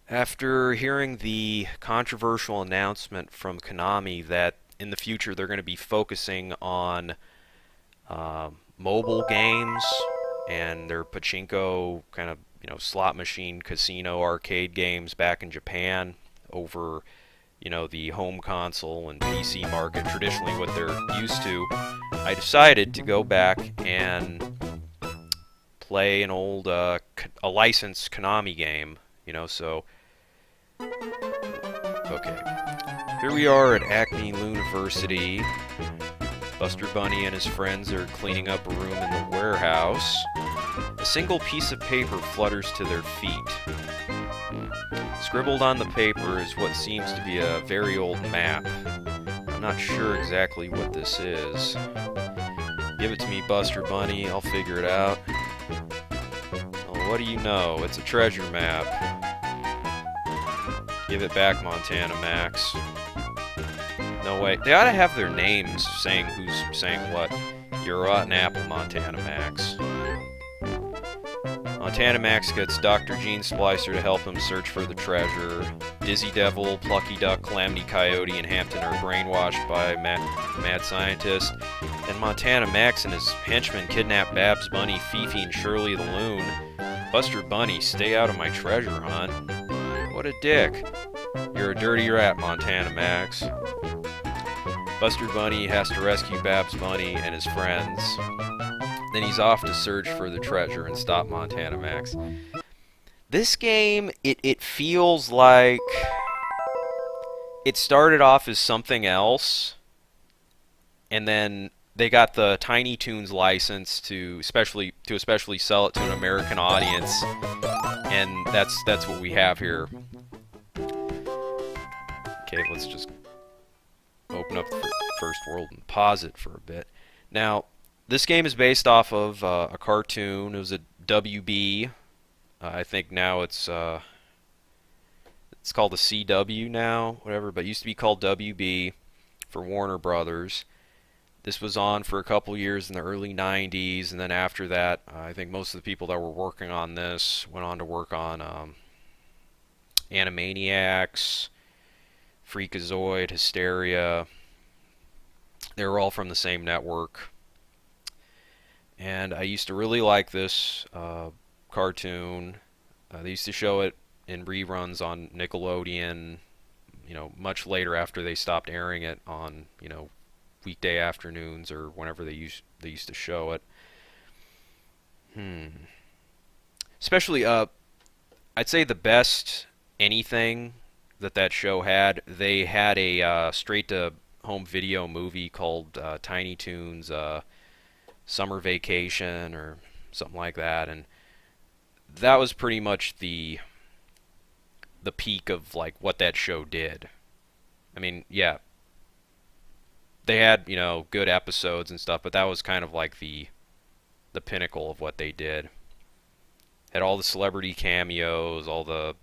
After hearing the controversial announcement from Konami that in the future they're going to be focusing on mobile games and their pachinko kind of slot machine casino arcade games back in Japan over the home console and PC market, traditionally what they're used to, I decided to go back and play an old a licensed Konami game. So okay, here we are at Acme University. Buster Bunny and his friends are cleaning up a room in the warehouse. A single piece of paper flutters to their feet. Scribbled on the paper is what seems to be a very old map. I'm not sure exactly what this is. Give it to me, Buster Bunny. I'll figure it out. Well, what do you know? It's a treasure map. Give it back, Montana Max. No way. They ought to have their names saying who's saying what. You're a rotten apple, Montana Max. Montana Max gets Dr. Gene Splicer to help him search for the treasure. Dizzy Devil, Plucky Duck, Calamity Coyote, and Hampton are brainwashed by mad scientist. And Montana Max and his henchmen kidnap Babs Bunny, Fifi, and Shirley the Loon. Buster Bunny, stay out of my treasure hunt. What a dick. You're a dirty rat, Montana Max. Buster Bunny has to rescue Babs Bunny and his friends. Then he's off to search for the treasure and stop Montana Max. This game, it feels like it started off as something else, and then they got the Tiny Toons license to especially sell it to an American audience, and that's what we have here. Okay, let's just open up the first world and pause it for a bit. Now, this game is based off of a cartoon. It was a WB. I think now it's called the CW now, whatever, but it used to be called WB for Warner Brothers. This was on for a couple years in the early 90s, and then after that, I think most of the people that were working on this went on to work on Animaniacs, Freakazoid, Hysteria. They were all from the same network. And I used to really like this cartoon. They used to show it in reruns on Nickelodeon, much later after they stopped airing it on, weekday afternoons or whenever they used to show it. Especially, I'd say the best anything that show had, they had a straight-to-home video movie called Tiny Toons Summer Vacation or something like that, and that was pretty much the peak of like what that show did. I mean, yeah, they had good episodes and stuff, but that was kind of like the pinnacle of what they did. Had all the celebrity cameos, all the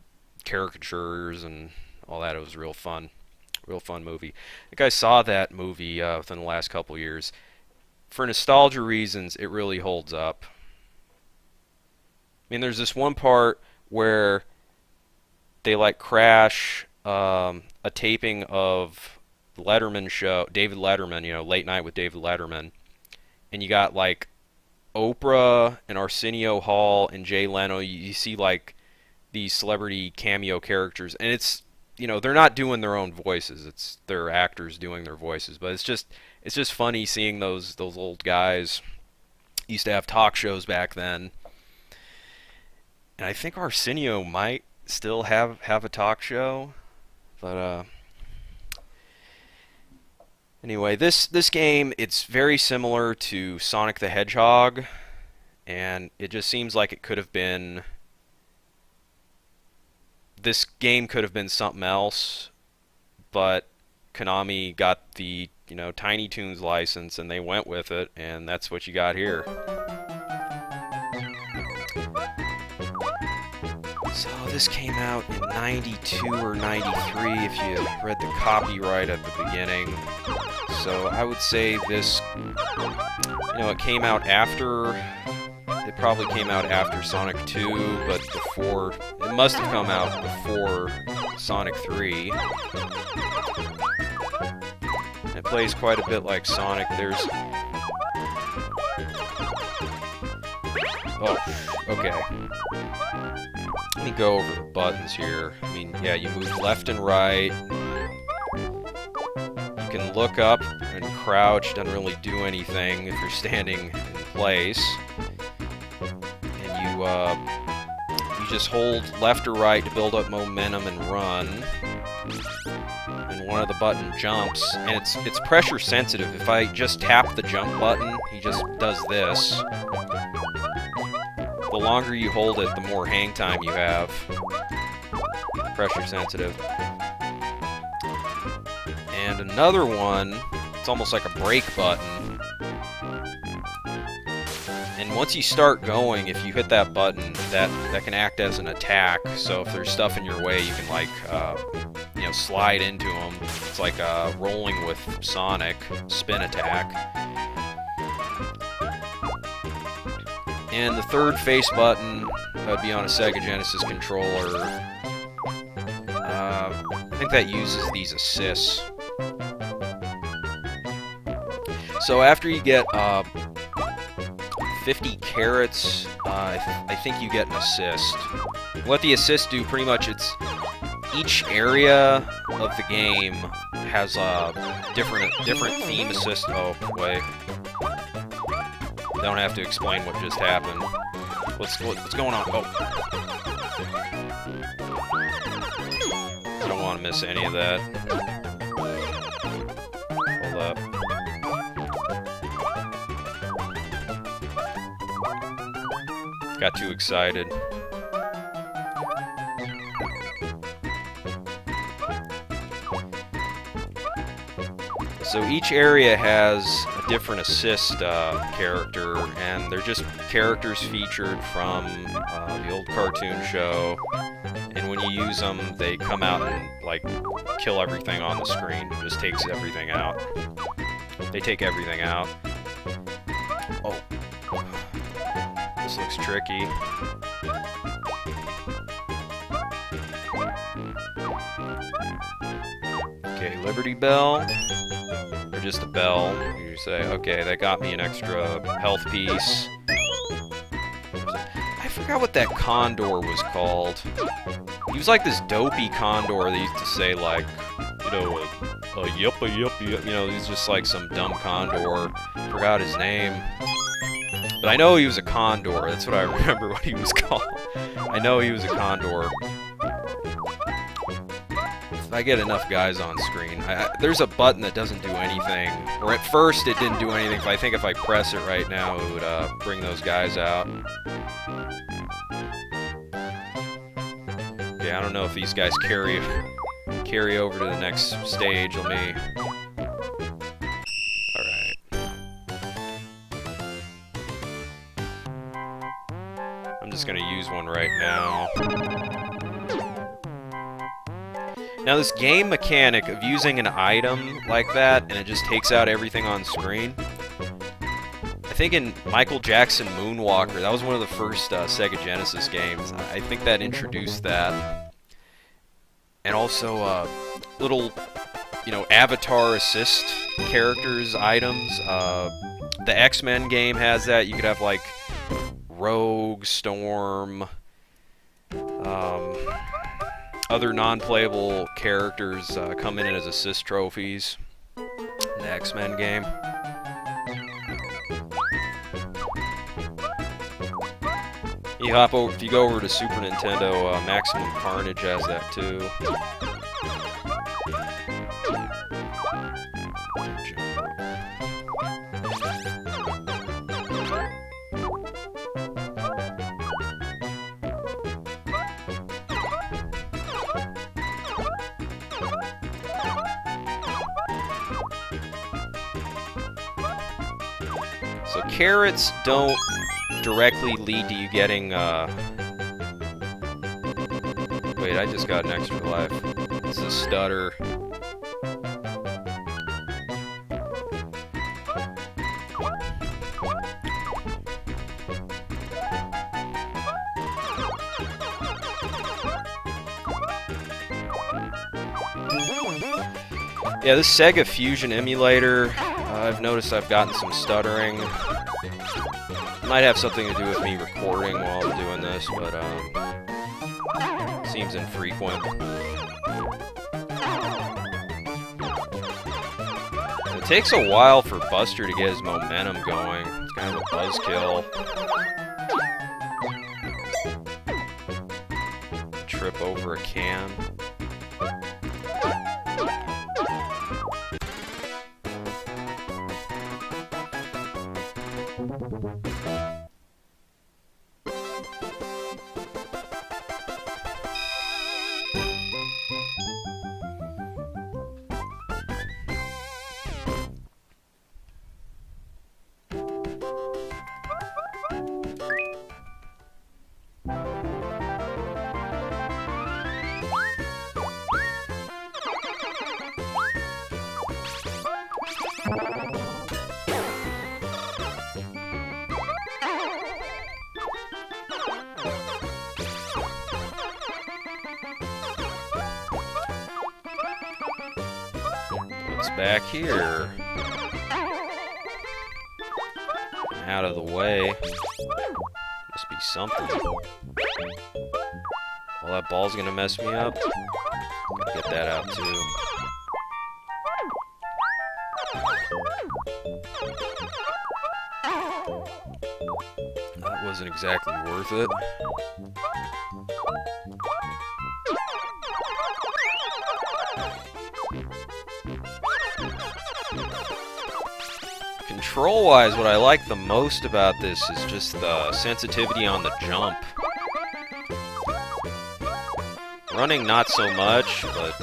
caricatures, and all that. It was real fun movie. I think I saw that movie within the last couple years. For nostalgia reasons, it really holds up. I mean, there's this one part where they like crash a taping of the Letterman show, David Letterman, Late Night with David Letterman, and you got like Oprah and Arsenio Hall and Jay Leno. You see like these celebrity cameo characters, and it's they're not doing their own voices. It's their actors doing their voices, but it's just funny seeing those old guys. Used to have talk shows back then, and I think Arsenio might still have a talk show, but anyway, this game, it's very similar to Sonic the Hedgehog, and it just seems like it could have been. This game could have been something else, but Konami got the Tiny Toons license and they went with it, and that's what you got here. So this came out in 92 or 93 if you read the copyright at the beginning. So I would say this, it came out after it It probably came out after Sonic 2, but before... It must have come out before Sonic 3. It plays quite a bit like Sonic. There's... Oh, okay. Let me go over the buttons here. I mean, yeah, you move left and right. You can look up and crouch. Doesn't really do anything if you're standing in place. And you just hold left or right to build up momentum and run. And one of the button jumps, and it's pressure sensitive. If I just tap the jump button, he just does this. The longer you hold it, the more hang time you have. Pressure sensitive. And another one, it's almost like a brake button. And once you start going, if you hit that button, that can act as an attack. So if there's stuff in your way, you can like, you know, slide into them. It's like rolling with Sonic, spin attack. And the third face button would be on a Sega Genesis controller. I think that uses these assists. So after you get 50 carrots, I think you get an assist. What the assists do, pretty much, it's each area of the game has a different theme assist. Oh wait. Don't have to explain what just happened. What's going on? Oh. I don't want to miss any of that. Hold up. Got too excited. So each area has a different assist character, and they're just characters featured from the old cartoon show. And when you use them, they come out and like kill everything on the screen. It just takes everything out. They take everything out. Oh, this looks tricky. Okay, Liberty Bell. Or just a bell. You say, okay, that got me an extra health piece. I forgot what that condor was called. He was like this dopey condor that used to say, like, you know, yup, you know, he's just like some dumb condor. Forgot his name. But I know he was a condor. That's what I remember what he was called. I know he was a condor. If I get enough guys on screen, there's a button that doesn't do anything. Or at first it didn't do anything, but I think if I press it right now, it would bring those guys out. Okay, I don't know if these guys carry over to the next stage. Let me... I'm just gonna use one right now. Now this game mechanic of using an item like that and it just takes out everything on screen. I think in Michael Jackson Moonwalker, that was one of the first Sega Genesis games. I think that introduced that. And also little, you know, avatar assist characters, items. The X-Men game has that. You could have like Rogue, Storm, other non-playable characters come in as assist trophies in the X-Men game. You hop over, if you go over to Super Nintendo, Maximum Carnage has that too. So carrots don't directly lead to you getting, wait, I just got an extra life. It's a stutter. Yeah, this Sega Fusion emulator, I've noticed I've gotten some stuttering. Might have something to do with me recording while I'm doing this, but seems infrequent. It takes a while for Buster to get his momentum going. It's kind of a buzzkill. Trip over a can. What's back here? Out of the way. Must be something. Well, that ball's gonna mess me up. Gotta get that out too. That wasn't exactly worth it. Control-wise, what I like the most about this is just the sensitivity on the jump. Running, not so much, but...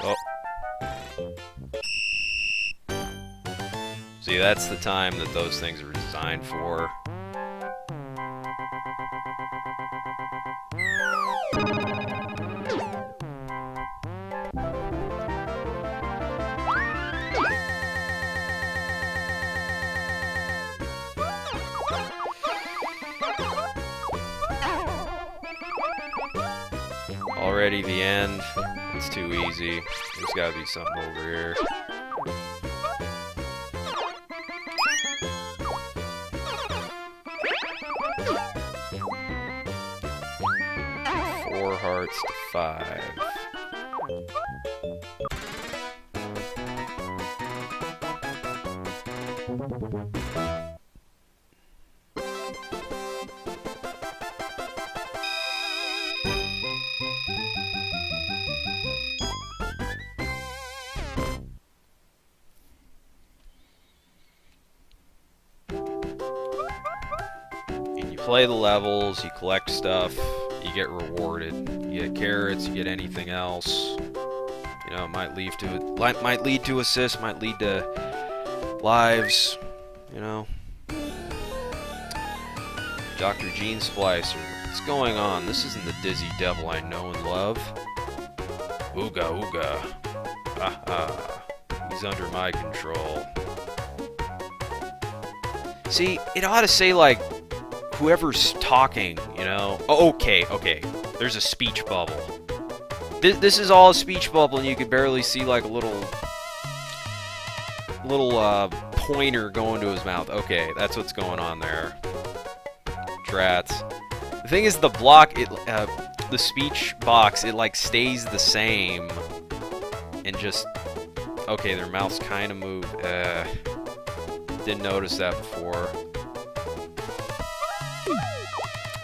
Oh. See, that's the time that those things were designed for. Already the end. It's too easy. There's gotta be something over here. Four hearts to 5. Play the levels, you collect stuff, you get rewarded. You get carrots, you get anything else. You know, it might lead to assists, might lead to lives, you know. Dr. Gene Splicer. What's going on? This isn't the dizzy devil I know and love. Ooga ooga. Haha. He's under my control. See, it ought to say like whoever's talking, you know. Oh, okay. There's a speech bubble. This is all a speech bubble, and you can barely see like a little pointer going to his mouth. Okay, that's what's going on there. Drats. The thing is, the block, the speech box, it like stays the same, and just okay. Their mouths kind of move. Didn't notice that before.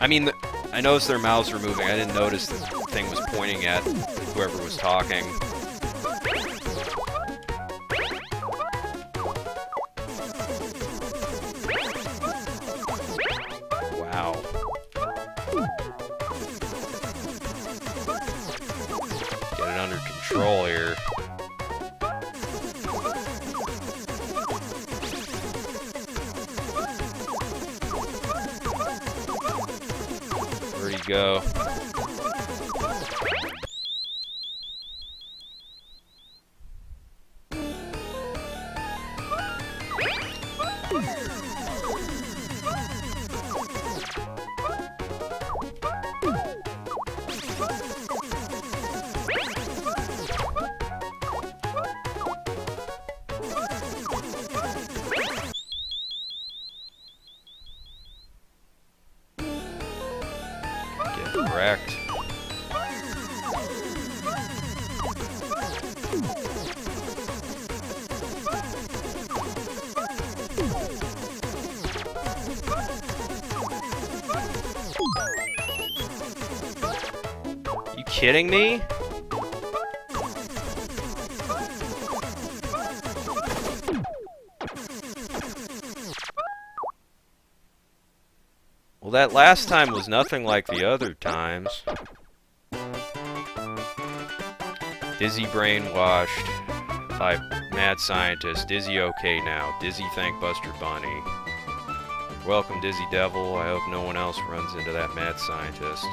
I mean, I noticed their mouths were moving. I didn't notice the thing was pointing at whoever was talking. Wow. Get it under control here. go. Get wrecked. You kidding me? Well, that last time was nothing like the other times. Dizzy brainwashed by mad scientist. Dizzy okay now. Dizzy thank Buster Bunny. Welcome, Dizzy Devil. I hope no one else runs into that mad scientist.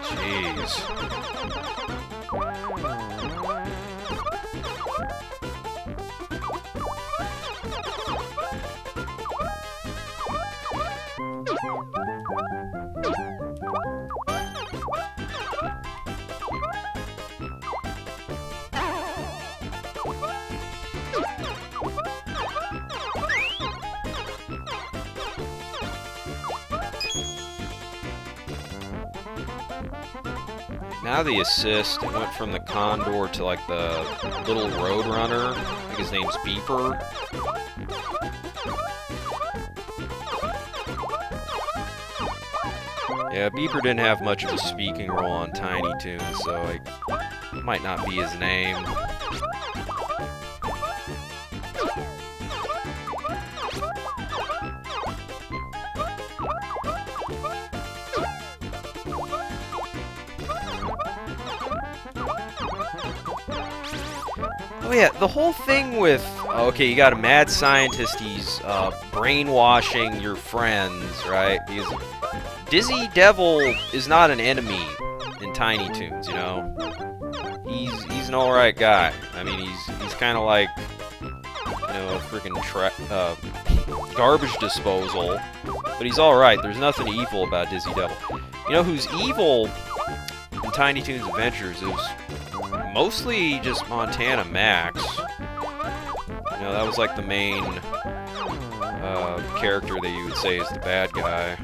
Jeez. Now the assist, it went from the Condor to like the little Roadrunner. I think his name's Beeper. Yeah, Beeper didn't have much of a speaking role on Tiny Toons, so it might not be his name. Oh yeah, the whole thing with, okay, you got a mad scientist, he's brainwashing your friends, right? Because Dizzy Devil is not an enemy in Tiny Toons, you know? He's an alright guy. I mean, he's kind of like, you know, a freaking garbage disposal, but he's alright. There's nothing evil about Dizzy Devil. You know who's evil in Tiny Toons Adventures is mostly just Montana Max. You know, that was like the main character that you would say is the bad guy.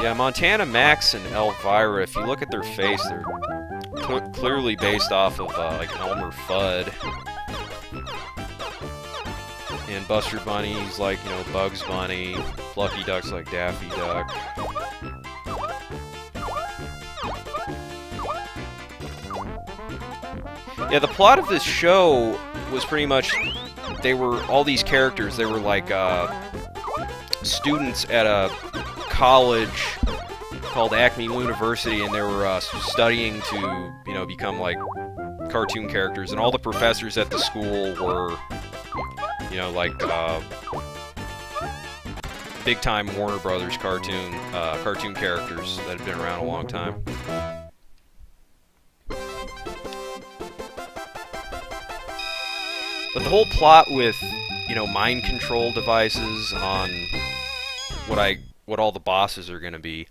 Yeah, Montana Max and Elvira, if you look at their face, they're clearly based off of like Elmer Fudd. And Buster Bunny's like, you know, Bugs Bunny. Fluffy Duck's like Daffy Duck. Yeah, the plot of this show was pretty much, they were, all these characters, they were like students at a college called Acme University, and they were studying to, you know, become like cartoon characters, and all the professors at the school were, you know, like big-time Warner Brothers cartoon characters that had been around a long time. But the whole plot with, you know, mind control devices on what all the bosses are gonna be,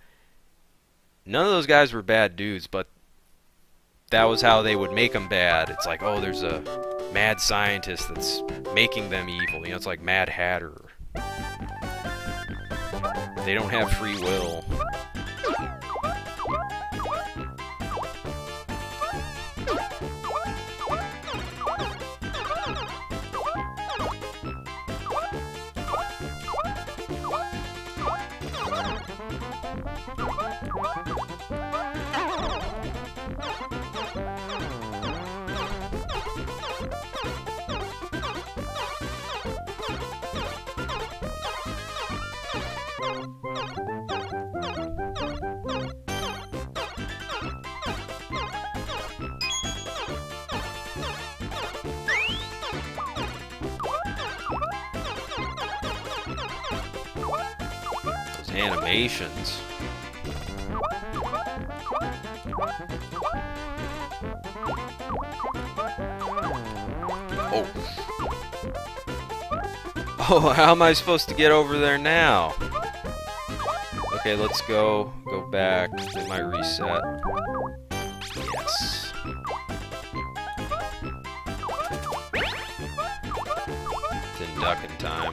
none of those guys were bad dudes, but that was how they would make them bad. It's like, oh, there's a mad scientist that's making them evil. You know, it's like Mad Hatter. They don't have free will. Those animations. Oh. Oh, how am I supposed to get over there now? Okay, let's go back. It might reset. Yes. Didn't duck in time.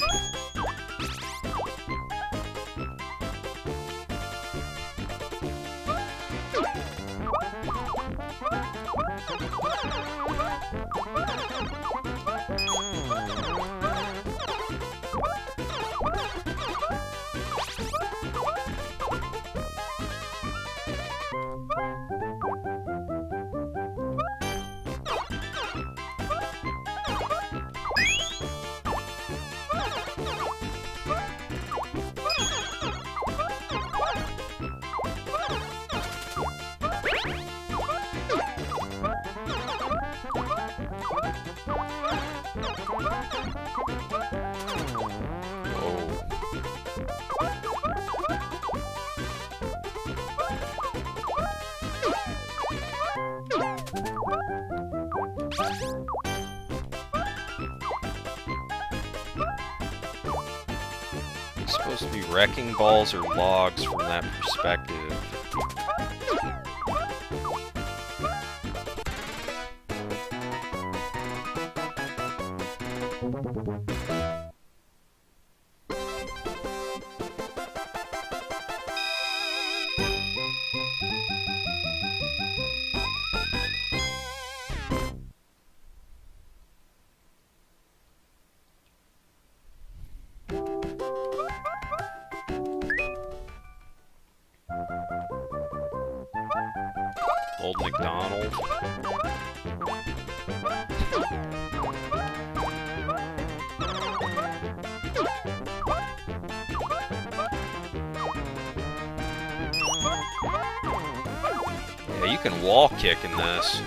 Supposed to be wrecking balls or logs from that perspective. Old McDonald. Yeah, you can wall kick in this.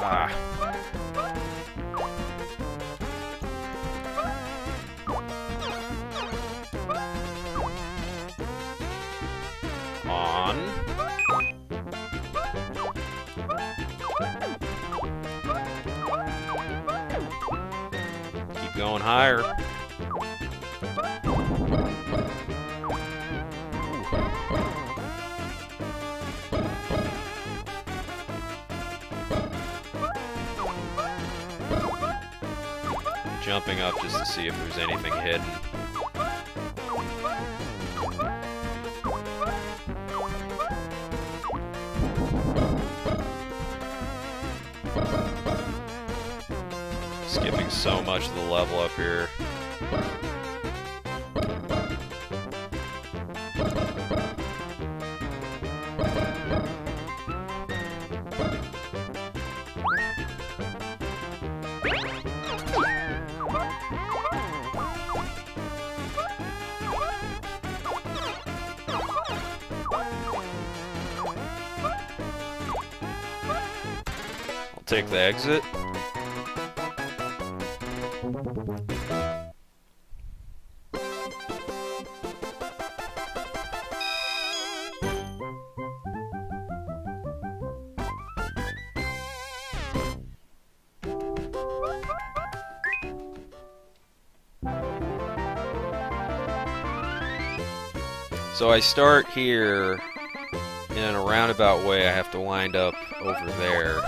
Ah. Going higher. Jumping up just to see if there's anything hidden. Skipping so much of the level up here. I'll take the exit. So I start here, and in a roundabout way I have to wind up over there.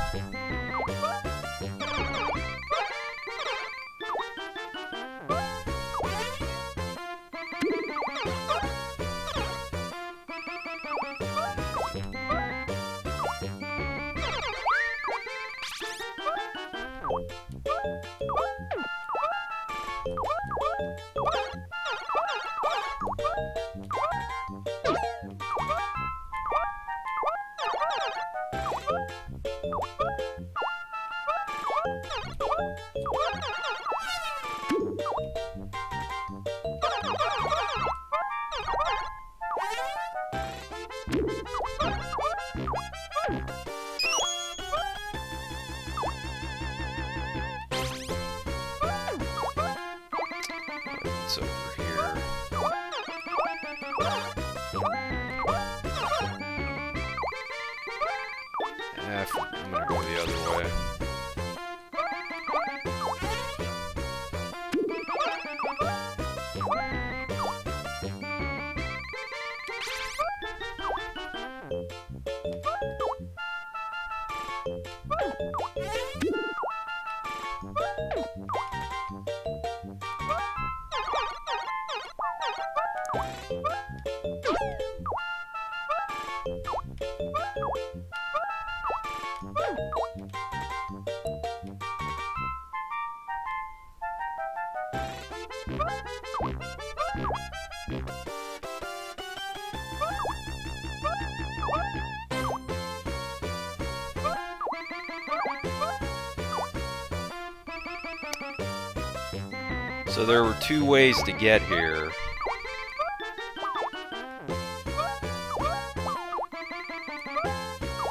what's over here. I'm gonna go the other way. So there were two ways to get here.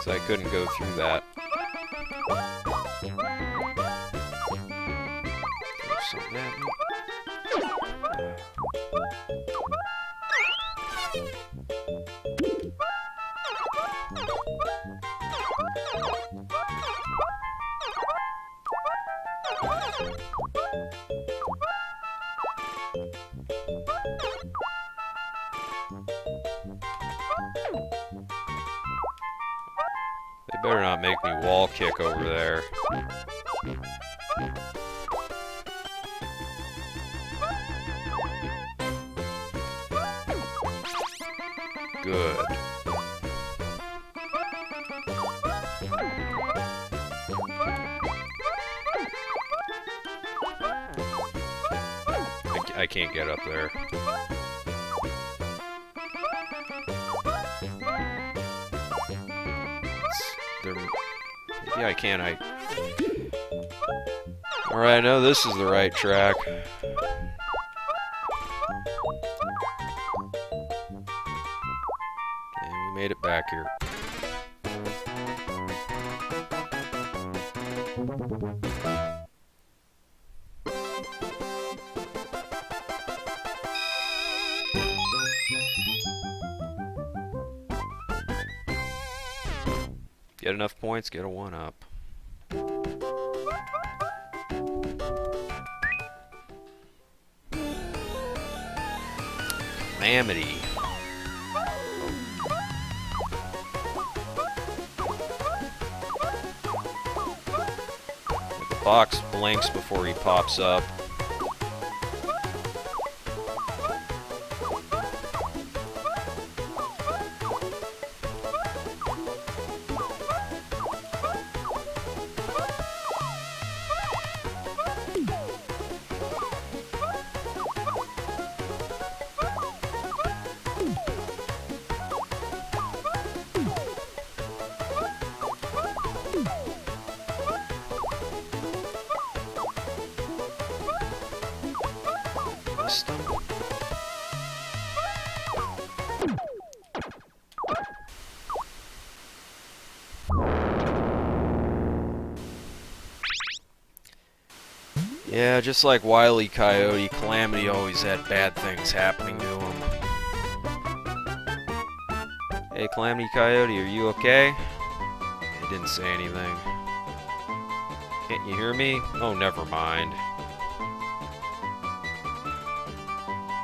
So I couldn't go through that. Throw something at me. They better not make me wall kick over there. Good. I can't get up there. Maybe I can. Alright, I know this is the right track. And we made it back here. Get enough points, get a 1-up. Calamity. The box blinks before he pops up. Yeah, just like Wile E. Coyote, Calamity always had bad things happening to him. Hey, Calamity Coyote, are you okay? He didn't say anything. Can't you hear me? Oh, never mind.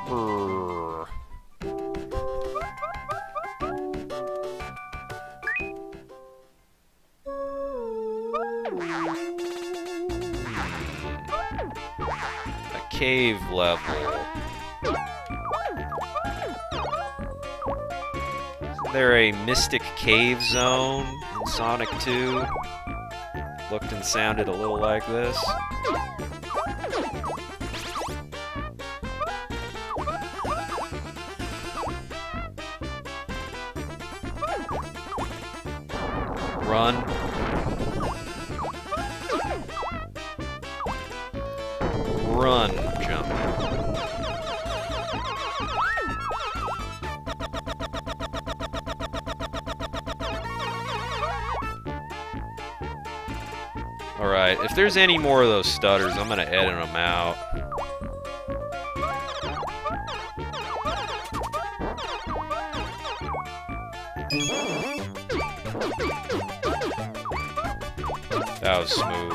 Brrr. Cave level. Isn't there a Mystic Cave Zone in Sonic 2? Looked and sounded a little like this. Run. Run, jump. Alright, if there's any more of those stutters, I'm gonna edit them out. That was smooth.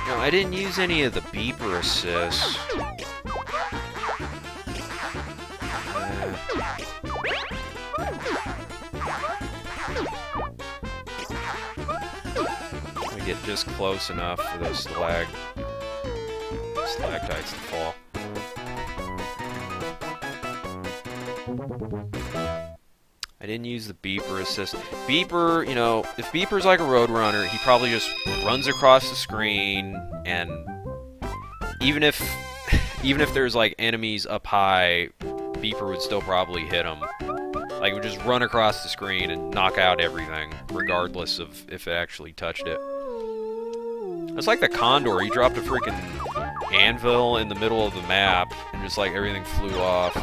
No, I didn't use any of the beeper assists. I get just close enough for those stalactites to fall. I didn't use the beeper assist. Beeper, you know, if Beeper's like a Roadrunner, he probably just runs across the screen, and even if there's like enemies up high, Beeper would still probably hit them. Like, it would just run across the screen and knock out everything, regardless of if it actually touched it. It's like the Condor. He dropped a freaking anvil in the middle of the map, and just like everything flew off.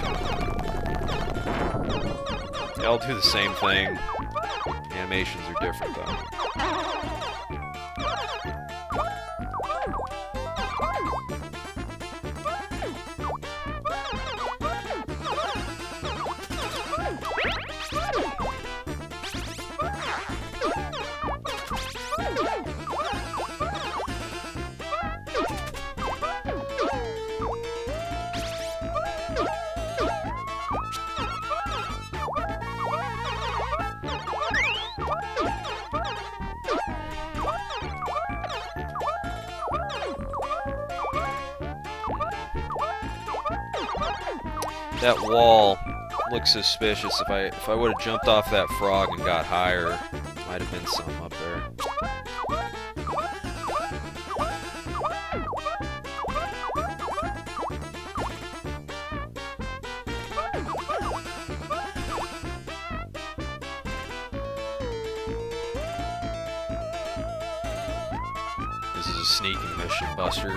They all do the same thing. Animations are different, though. That wall looks suspicious. If I would have jumped off that frog and got higher, might have been some up there. This is a sneaking mission, Buster.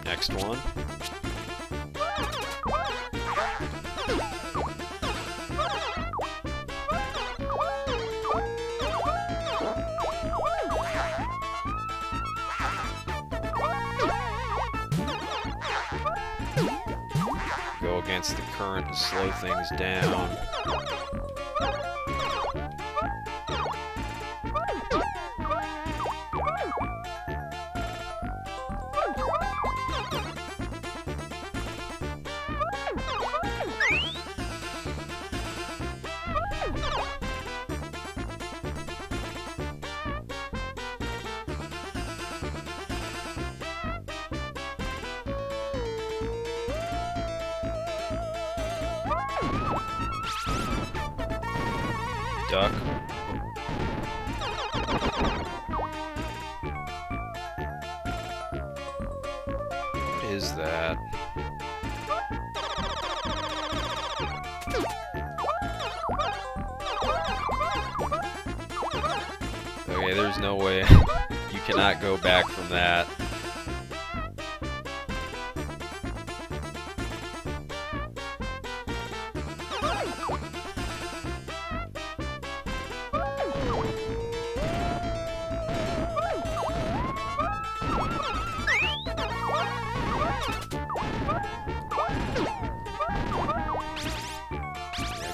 Next one. Go against the current and slow things down. Duck. What is that? Okay, there's no way. You cannot go back from that.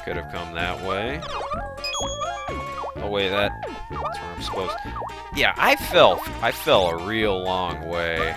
Could have come that way. Oh wait, that's where I'm supposed to. Yeah, I fell a real long way.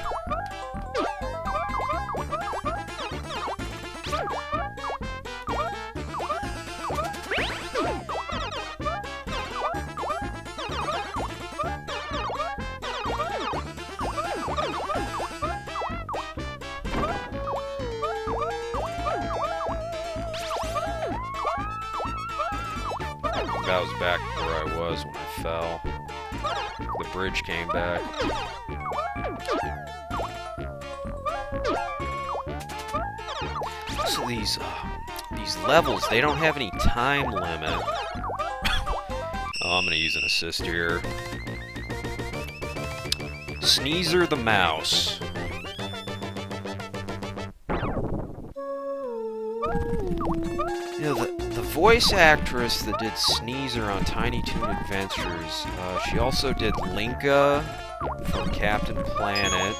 that was back where I was when I fell. The bridge came back. So these levels, they don't have any time limit. Oh, I'm gonna use an assist here. Sneezer the mouse. You know, the voice actress that did Sneezer on Tiny Toon Adventures, she also did Linka from Captain Planet.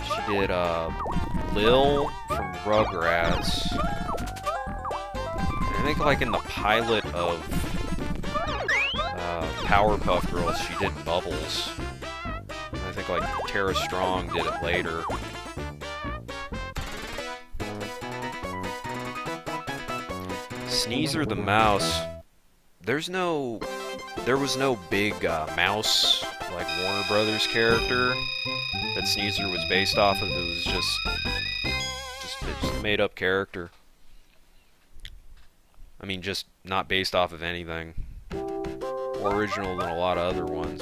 She did Lil from Rugrats. I think like in the pilot of Powerpuff Girls, she did Bubbles. And I think like Tara Strong did it later. Sneezer the mouse. There was no big mouse like Warner Brothers character that Sneezer was based off of. It was just a made up character. I mean, just not based off of anything. More original than a lot of other ones.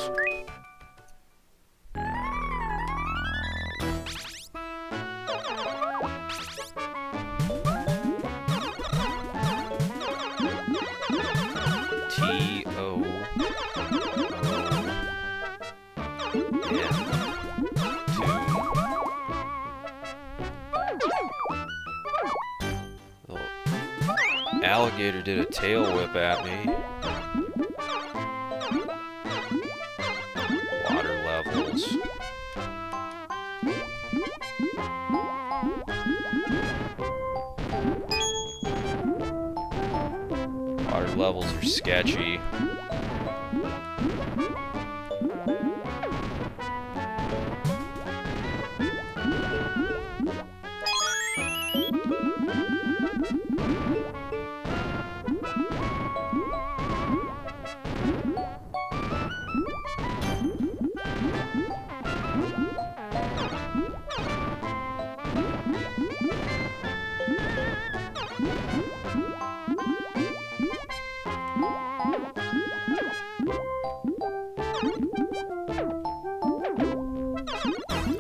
Alligator did a tail whip at me. Water levels. Water levels are sketchy.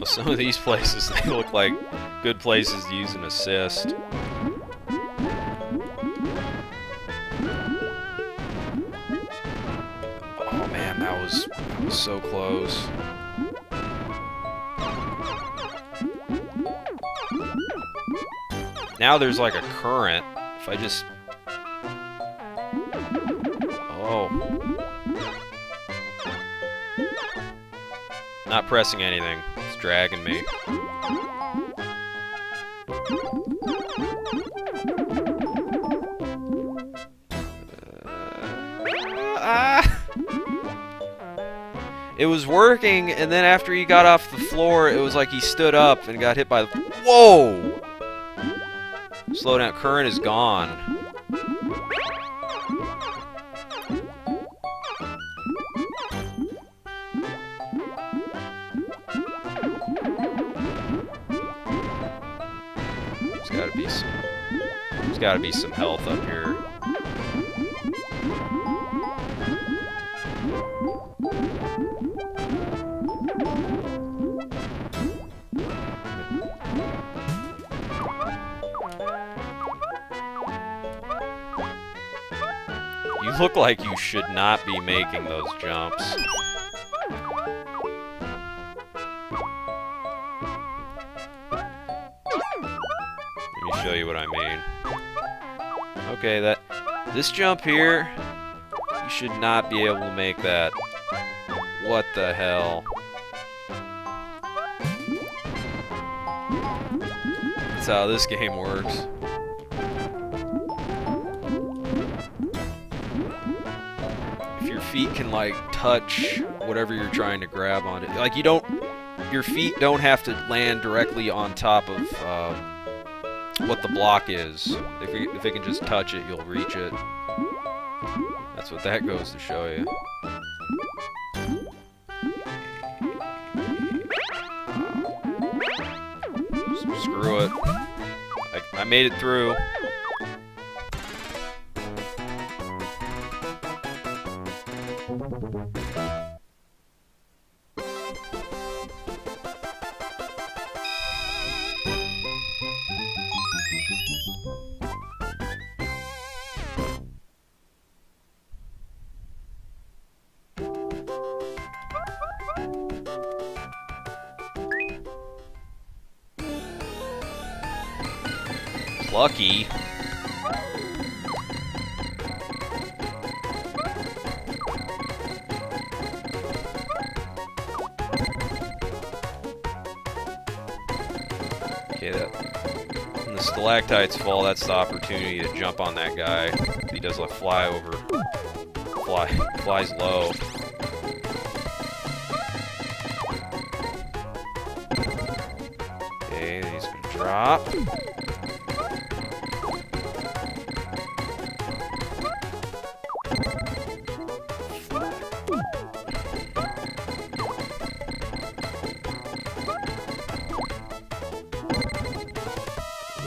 Some of these places, they look like good places to use an assist. Oh man, that was so close. Now there's like a current. If I just... Oh. Not pressing anything. It's dragging me. It was working, and then after he got off the floor, it was like he stood up and got hit by the... Whoa! Slow down. Current is gone. There's gotta be some health up here. You look like you should not be making those jumps. Let me show you what I mean. Okay, this jump here, you should not be able to make that. What the hell? That's how this game works. If your feet can like touch whatever you're trying to grab onto, like your feet don't have to land directly on top of what the block is. If it can just touch it, you'll reach it. That's what that goes to show you. Screw it. I made it through. Plucky. Okay, when the stalactites fall, that's the opportunity to jump on that guy. He does like flies low. Okay, he's gonna drop.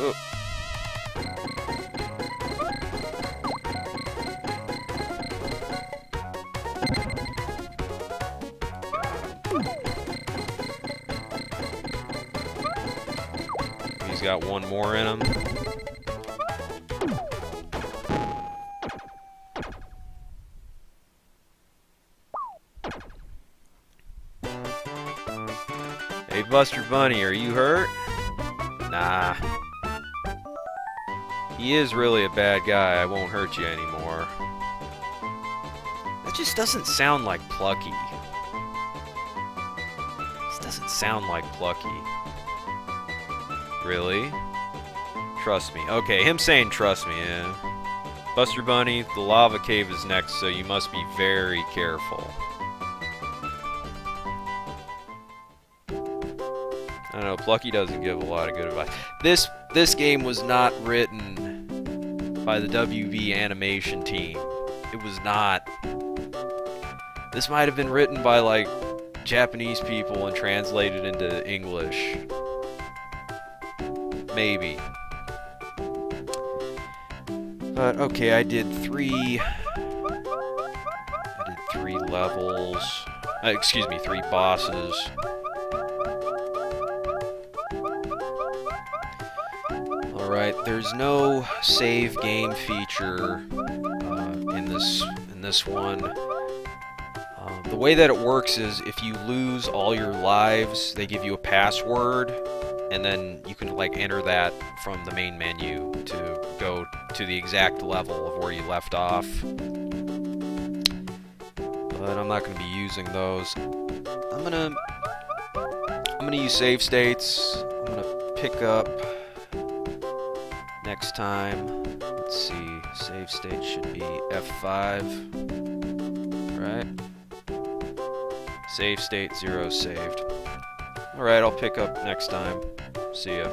Ooh. He's got one more in him. Hey, Buster Bunny, are you hurt? Nah. He is really a bad guy. I won't hurt you anymore. That just doesn't sound like Plucky. This doesn't sound like Plucky. Really? Trust me. Okay, him saying trust me, yeah. Buster Bunny, the lava cave is next, so you must be very careful. I don't know, Plucky doesn't give a lot of good advice. This game was not written by the WB animation team. It was not. This might have been written by like Japanese people and translated into English. Maybe. But okay, I did three levels. Excuse me, 3 bosses. Alright, there's no save game feature in this one. The way that it works is if you lose all your lives, they give you a password, and then you can like enter that from the main menu to go to the exact level of where you left off. But I'm not going to be using those. I'm gonna use save states. I'm gonna pick up next time. Let's see, save state should be F5, right? Save state 0 saved. Alright, I'll pick up next time. See ya.